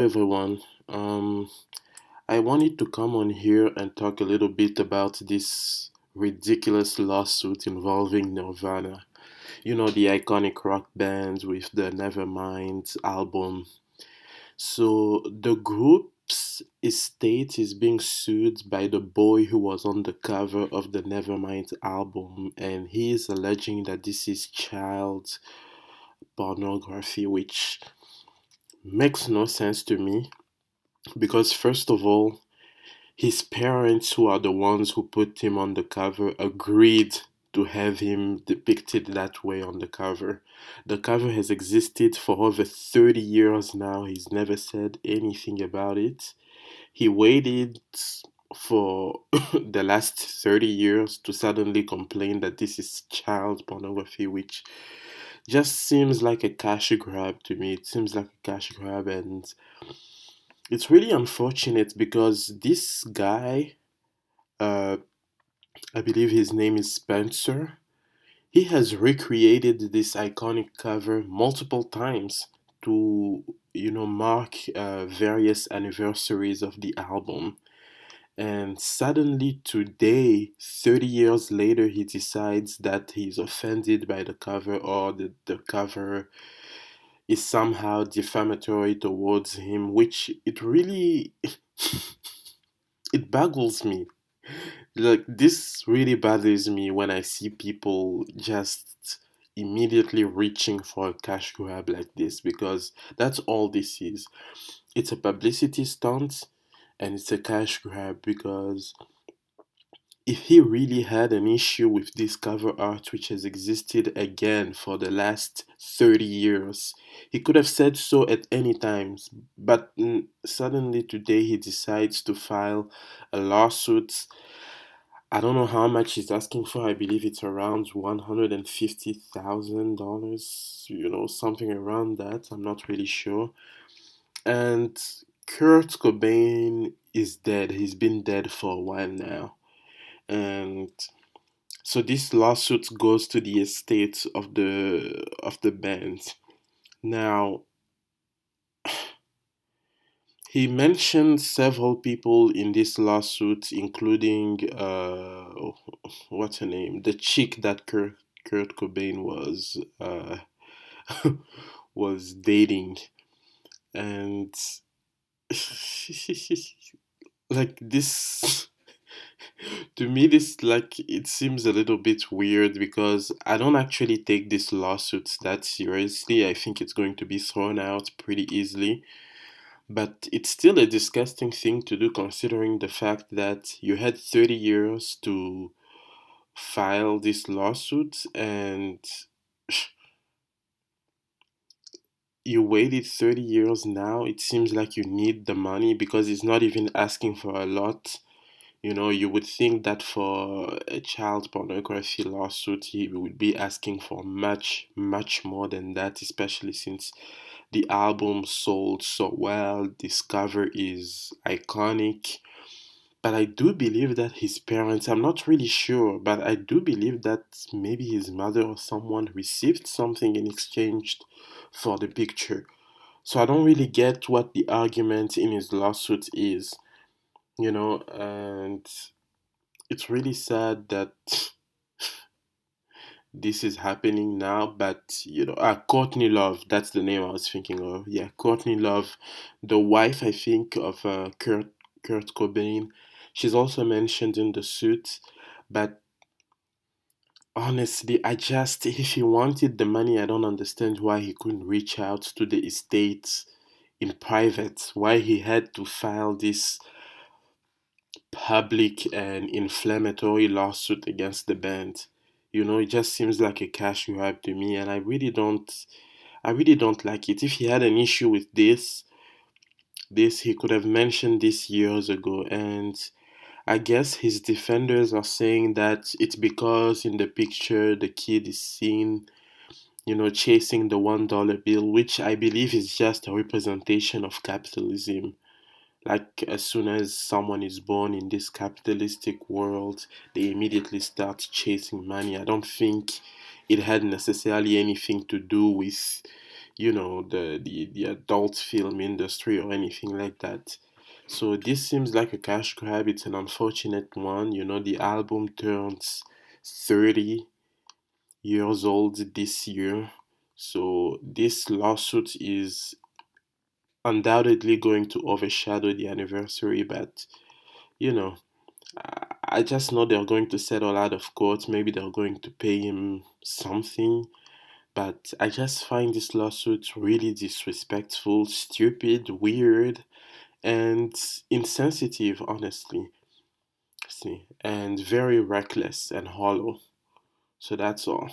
Everyone. I wanted to come on here and talk a little bit about this ridiculous lawsuit involving Nirvana. You know, the iconic rock band with the Nevermind album. So, the group's estate is being sued by the boy who was on the cover of the Nevermind album, and he is alleging that this is child pornography, which makes no sense to me because, first of all, his parents, who are the ones who put him on the cover, agreed to have him depicted that way on the cover. The cover has existed for over 30 years now. He's never said anything about it. He waited for the last 30 years to suddenly complain that this is child pornography, which just seems like a cash grab to me. It seems like a cash grab, and it's really unfortunate because this guy, uh, I believe his name is Spencer. He has recreated this iconic cover multiple times to, mark various anniversaries of the album. And suddenly today, 30 years later, he decides that he's offended by the cover or the cover is somehow defamatory towards him, which it really it boggles me. Like, this really bothers me when I see people just immediately reaching for a cash grab like this because that's all this is. It's a publicity stunt and it's a cash grab because if he really had an issue with this cover art, which has existed again for the last 30 years, he could have said so at any time. But suddenly today he decides to file a lawsuit. I don't know how much he's asking for. I believe it's around $150,000, something around that. I'm not really sure. And Kurt Cobain is dead. He's been dead for a while now. And so this lawsuit goes to the estate of the band. Now, he mentioned several people in this lawsuit, including what's her name, the chick that Kurt Cobain was dating, and like this. To me, this like it seems a little bit weird because I don't actually take this lawsuit that seriously. I think it's going to be thrown out pretty easily. But it's still a disgusting thing to do considering the fact that you had 30 years to file this lawsuit and you waited 30 years now. It seems like you need the money because it's not even asking for a lot. You would think that for a child pornography lawsuit, he would be asking for much, much more than that, especially since the album sold so well. This cover is iconic. But I do believe that his parents, I'm not really sure, but I do believe that maybe his mother or someone received something in exchange for the picture. So I don't really get what the argument in his lawsuit is, and it's really sad that this is happening now. But Courtney Love, that's the name I was thinking of. Yeah, Courtney Love, the wife, I think, of Kurt Cobain. She's also mentioned in the suit. But honestly, if he wanted the money, I don't understand why he couldn't reach out to the estate in private, why he had to file this public and inflammatory lawsuit against the band. It just seems like a cash grab to me, and I really don't like it. If he had an issue with this he could have mentioned this years ago, and I guess his defenders are saying that it's because in the picture the kid is seen, chasing the $1 bill, which I believe is just a representation of capitalism. Like, as soon as someone is born in this capitalistic world, they immediately start chasing money. I don't think it had necessarily anything to do with, the adult film industry or anything like that. So this seems like a cash grab. It's an unfortunate one. The album turns 30 years old this year. So this lawsuit is undoubtedly going to overshadow the anniversary, but you know, I just know they're going to settle out of court. Maybe they're going to pay him something. But I just find this lawsuit really disrespectful, stupid, weird, and insensitive, honestly. See, and very reckless and hollow. So that's all.